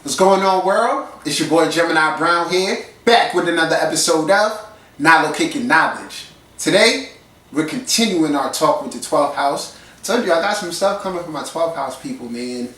What's going on, world? It's your boy Gemini Brown here, back with another episode of Nalo Kicking Knowledge. Today, we're continuing our talk with the 12th house. I told you I got some stuff coming from my 12th house people, man.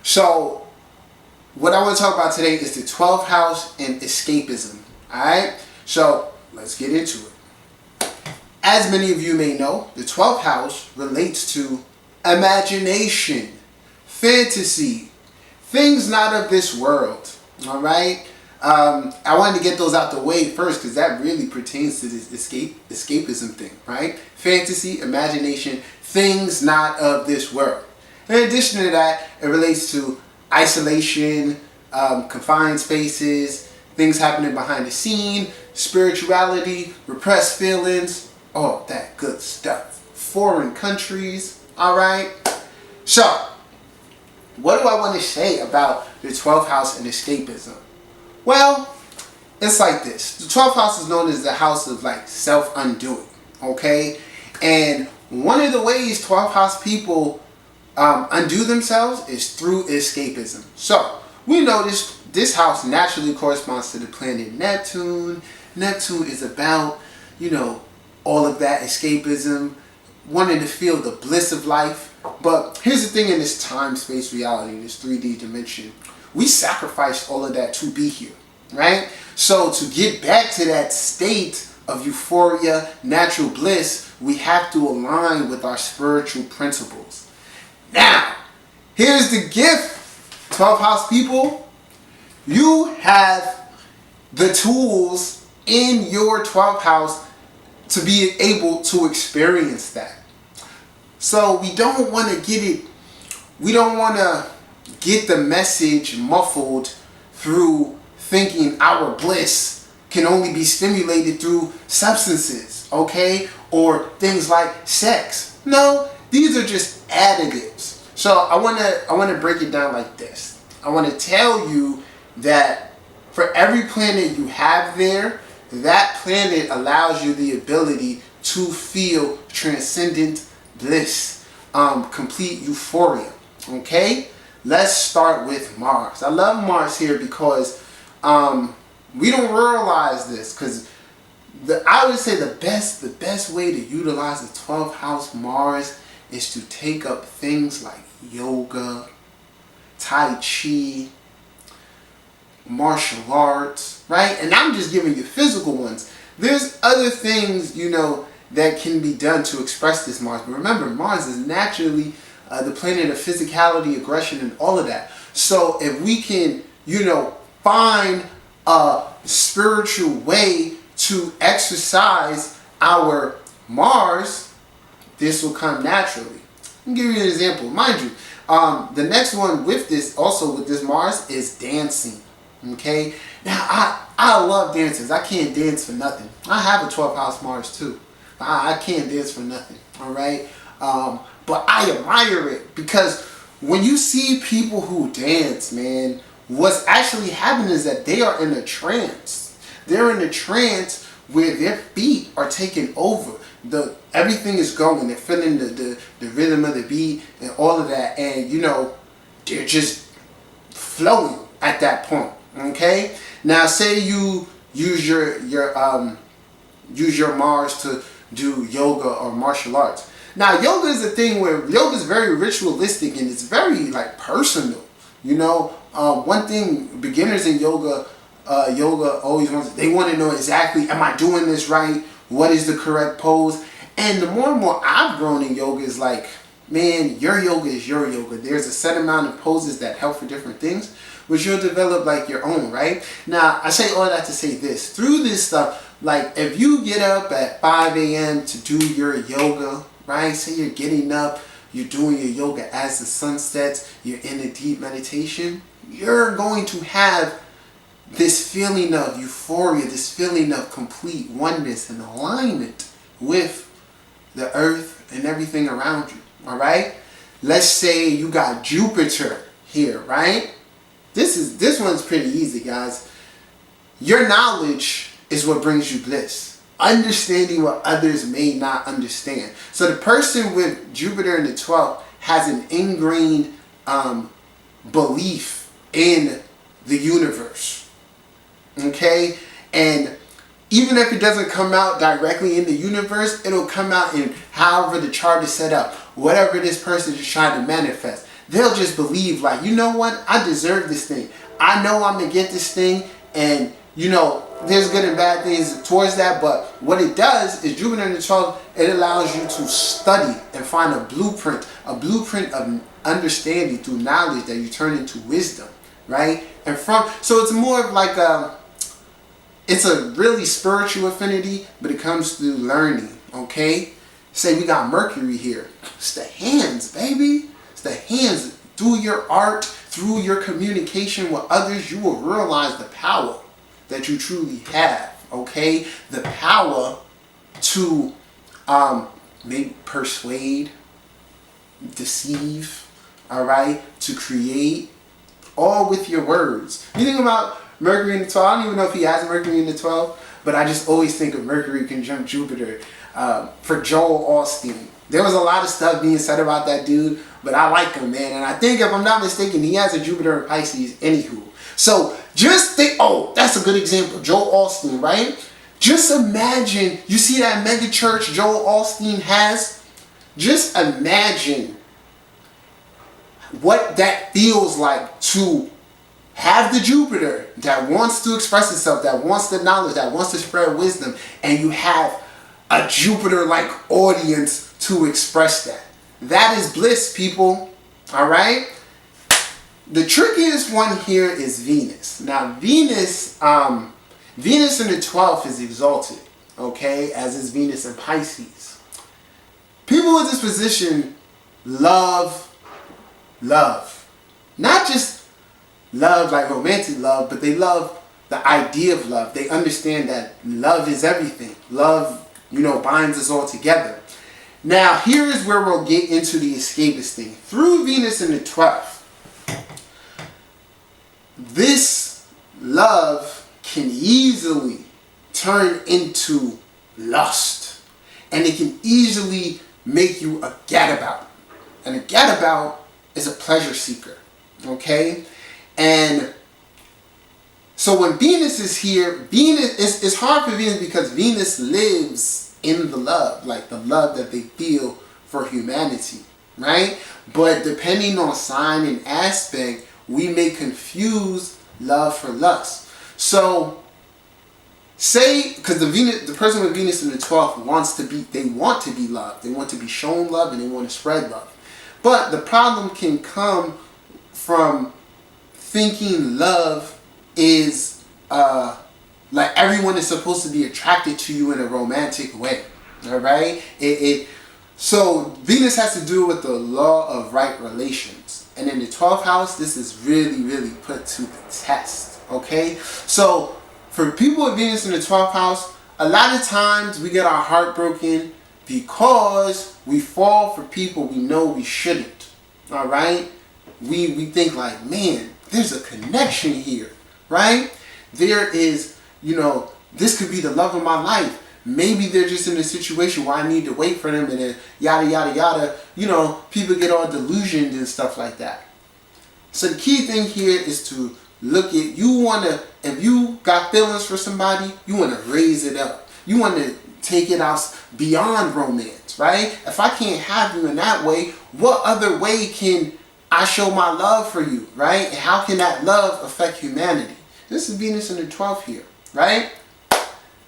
So, what I want to talk about today is the 12th house and escapism. Alright? So, let's get into it. As many of you may know, the 12th house relates to imagination, fantasy, things not of this world. Alright? I wanted to get those out the way first because that really pertains to this escapism thing, right? Fantasy, imagination, things not of this world. In addition to that, it relates to isolation, confined spaces, things happening behind the scene, spirituality, repressed feelings, all that good stuff. Foreign countries, alright? So, what do I want to say about the 12th house and escapism? Well, it's like this. The 12th house is known as the house of like self-undoing, okay? And one of the ways 12th house people undo themselves is through escapism. So, we know this house naturally corresponds to the planet Neptune. Neptune is about, all of that escapism, wanting to feel the bliss of life. But here's the thing, in this time-space reality, this 3D dimension, we sacrificed all of that to be here, right? So to get back to that state of euphoria, natural bliss, we have to align with our spiritual principles. Now, here's the gift, 12th house people. You have the tools in your 12th house to be able to experience that. So we don't want to get the message muffled through thinking our bliss can only be stimulated through substances, okay? Or things like sex. No, these are just additives. So I want to break it down like this. I want to tell you that for every planet you have there, that planet allows you the ability to feel transcendent bliss, complete euphoria. Okay, let's start with Mars. I love Mars here because we don't realize this, because I would say the best way to utilize the 12th house Mars is to take up things like yoga, tai chi, martial arts, right? And I'm just giving you physical ones. There's other things, that can be done to express this Mars. But remember, Mars is naturally the planet of physicality, aggression, and all of that. So if we can, find a spiritual way to exercise our Mars, this will come naturally. I'll give you an example. Mind you, the next one with this Mars is dancing. Okay? Now, I love dances. I can't dance for nothing. I have a 12th house Mars too. I can't dance for nothing. Alright? But I admire it because when you see people who dance, man, what's actually happening is that they are in a trance. They're in a trance where their feet are taking over. Everything is going. They're feeling the rhythm of the beat and all of that. And, they're just flowing at that point. Okay? Now, say you use your Mars to do yoga or martial arts. Now, yoga is a thing where yoga is very ritualistic and it's very personal. One thing beginners in yoga always they want to know exactly, am I doing this right? What is the correct pose? And the more and more I've grown in yoga is like, man, your yoga is your yoga. There's a set amount of poses that help for different things, which you'll develop like your own, right? Now, I say all that to say this. Through this stuff, like if you get up at 5 a.m. to do your yoga, right? Say you're getting up, you're doing your yoga as the sun sets, you're in a deep meditation, you're going to have this feeling of euphoria, this feeling of complete oneness and alignment with the earth and everything around you, all right? Let's say you got Jupiter here, right? This one's pretty easy, guys. Your knowledge is what brings you bliss. Understanding what others may not understand. So the person with Jupiter in the 12th has an ingrained belief in the universe. Okay? And even if it doesn't come out directly in the universe, it'll come out in however the chart is set up. Whatever this person is trying to manifest. They'll just believe like, you know what? I deserve this thing. I know I'm going to get this thing. And, you know, there's good and bad things towards that. But what it does is Jupiter in the 12th, it allows you to study and find a blueprint of understanding through knowledge that you turn into wisdom. Right? And so it's more of like it's a really spiritual affinity, but it comes through learning. Okay? Say we got Mercury here. It's the hands, baby. It's the hands. Through your art, through your communication with others, you will realize the power that you truly have. Okay? The power to maybe persuade, deceive, all right? To create, all with your words. You think about Mercury in the 12th. I don't even know if he has Mercury in the 12th, but I just always think of Mercury conjunct Jupiter. For Joel Osteen. There was a lot of stuff being said about that dude, but I like him, man. And I think, if I'm not mistaken, he has a Jupiter in Pisces, anywho. So just think, oh, that's a good example. Joel Osteen, right? Just imagine, you see that mega church Joel Osteen has? Just imagine what that feels like to have the Jupiter that wants to express itself, that wants the knowledge, that wants to spread wisdom, and you have a Jupiter-like audience to express that. That is bliss, people. All right? The trickiest one here is Venus. Now, Venus in the 12th is exalted, okay, as is Venus in Pisces. People with this position love. Not just love like romantic love, but they love the idea of love. They understand that love is everything. Love, binds us all together. Now, here is where we'll get into the escapist thing. Through Venus in the 12th, this love can easily turn into lust. And it can easily make you a gadabout. And a gadabout is a pleasure seeker. Okay? And so when Venus is here, it's hard for Venus because Venus lives in the love, like the love that they feel for humanity, right? But depending on sign and aspect, we may confuse love for lust. So say, because the person with Venus in the 12th they want to be loved, they want to be shown love, and they want to spread love. But the problem can come from thinking love is like everyone is supposed to be attracted to you in a romantic way. All right? So Venus has to do with the law of right relations. And in the 12th house, this is really, really put to the test. Okay? So for people with Venus in the 12th house, a lot of times we get our heart broken because we fall for people we know we shouldn't. All right? We think like, man, there's a connection here. Right? There is, this could be the love of my life. Maybe they're just in a situation where I need to wait for them, and then yada, yada, yada. People get all delusioned and stuff like that. So the key thing here is to look at, if you got feelings for somebody, you want to raise it up. You want to take it out beyond romance, right? If I can't have you in that way, what other way can I show my love for you, right? And how can that love affect humanity? This is Venus in the 12th here, right?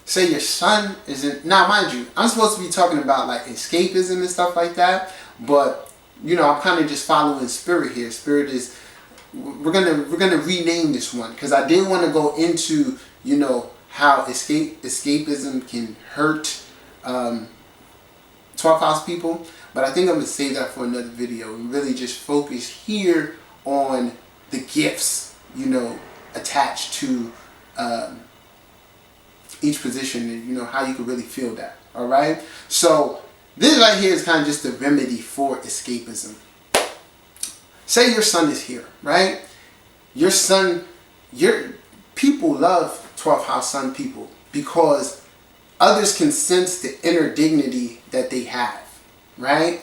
Say your sun isn't... Now, mind you, I'm supposed to be talking about like escapism and stuff like that, but, I'm kind of just following spirit here. Spirit is... We're gonna rename this one, because I did want to go into, how escapism can hurt 12th house people, but I think I'm going to save that for another video and really just focus here on the gifts, attached to each position, and how you can really feel that. All right, so this right here is kind of just a remedy for escapism. Say your sun is here, right? Your people love 12th house sun people because others can sense the inner dignity that they have, right?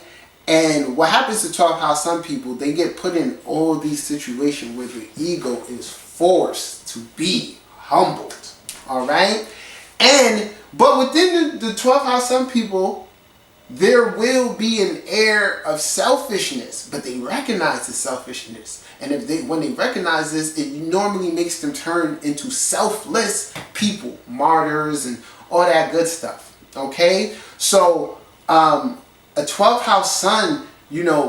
And what happens to 12th house sun people, they get put in all these situations where the ego is forced to be humbled. Alright? But within the 12th house sun people, there will be an air of selfishness, but they recognize the selfishness. And when they recognize this, it normally makes them turn into selfless people, martyrs and all that good stuff. Okay? So, a 12th house sun,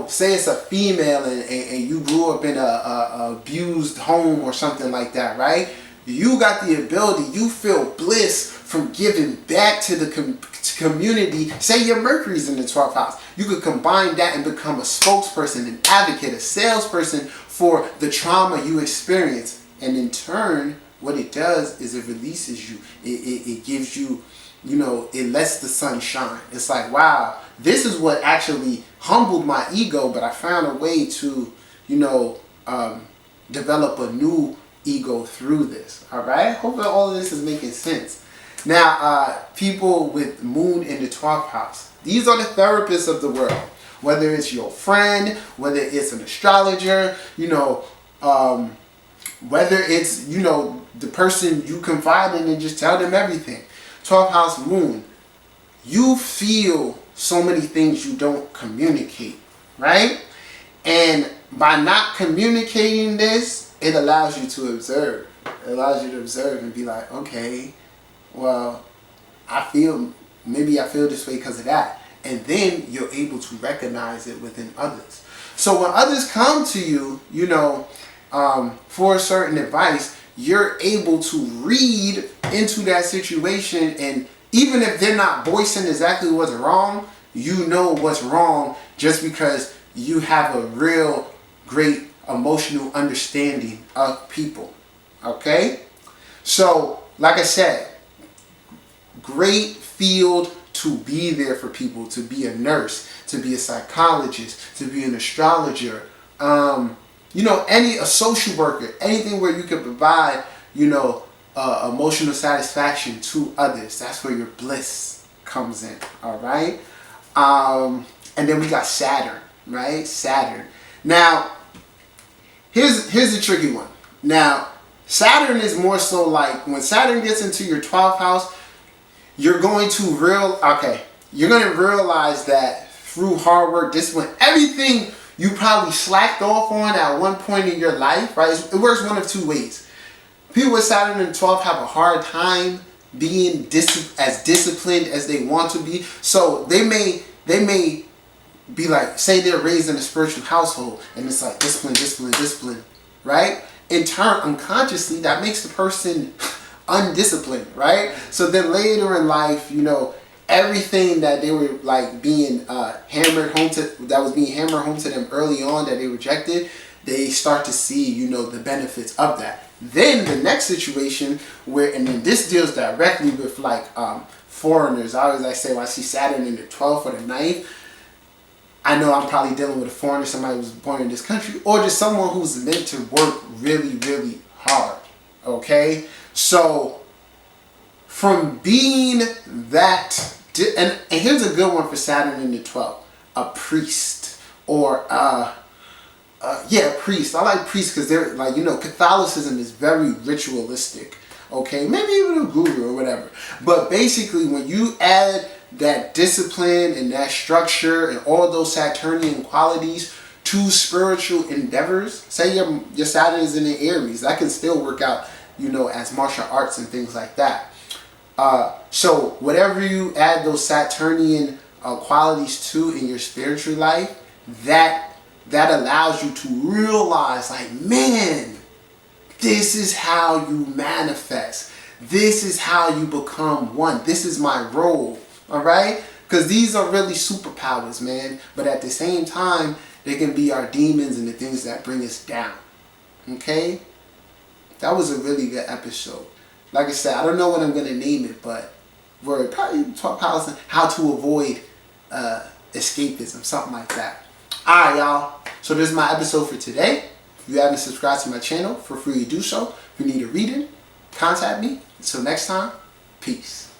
say it's a female and you grew up in a abused home or something like that, right? You got the ability, you feel bliss from giving back to the community. Say your Mercury's in the 12th house. You could combine that and become a spokesperson, an advocate, a salesperson for the trauma you experience. And in turn, what it does is it releases you. It gives you, it lets the sun shine. It's like, wow, this is what actually humbled my ego, but I found a way to, develop a new ego through this. All right? Hope that all of this is making sense. Now, people with moon in the 12th house, these are the therapists of the world. Whether it's your friend, whether it's an astrologer, whether it's, the person you confide in and just tell them everything. 12th house moon, you feel so many things you don't communicate, right? And by not communicating this, it allows you to observe. It allows you to observe and be like, okay, well, maybe I feel this way because of that. And then you're able to recognize it within others. So when others come to you, for certain advice, you're able to read into that situation, and even if they're not voicing exactly what's wrong, you know what's wrong just because you have a real great emotional understanding of people. Okay? So, like I said, great field to be there for people, to be a nurse, to be a psychologist, to be an astrologer, a social worker, anything where you can provide, emotional satisfaction to others. That's where your bliss comes in. All right. And then we got Saturn, right? Saturn. Now, here's the tricky one. Now, Saturn is more so like when Saturn gets into your 12th house, you're going to realize that through hard work, discipline, everything you probably slacked off on at one point in your life, right? It works one of two ways. People with Saturn in the 12th have a hard time being as disciplined as they want to be. So they may be like, say they're raised in a spiritual household and it's like discipline, right? In turn, unconsciously, that makes the person undisciplined, right? So then later in life, everything that they were like being hammered home to them early on that they rejected, they start to see, the benefits of that. Then the next situation and then this deals directly with like foreigners. I always say when I see Saturn in the 12th or the 9th, I know I'm probably dealing with a foreigner, somebody who was born in this country, or just someone who's meant to work really, really hard. Okay? So from being that, and here's a good one for Saturn in the 12th, a priest or a priest. I like priests because they're like, Catholicism is very ritualistic. Okay, maybe even a guru or whatever. But basically, when you add that discipline and that structure and all those Saturnian qualities to spiritual endeavors, say your Saturn is in the Aries, that can still work out, as martial arts and things like that. So whatever you add those Saturnian qualities to in your spiritual life, that allows you to realize, like, man, this is how you manifest. This is how you become one. This is my role. All right? Because these are really superpowers, man. But at the same time, they can be our demons and the things that bring us down. Okay? That was a really good episode. Like I said, I don't know what I'm going to name it, but we're probably talk about how to avoid escapism, something like that. Alright, y'all. So this is my episode for today. If you haven't subscribed to my channel, feel free to do so. If you need a reading, contact me. Until next time, peace.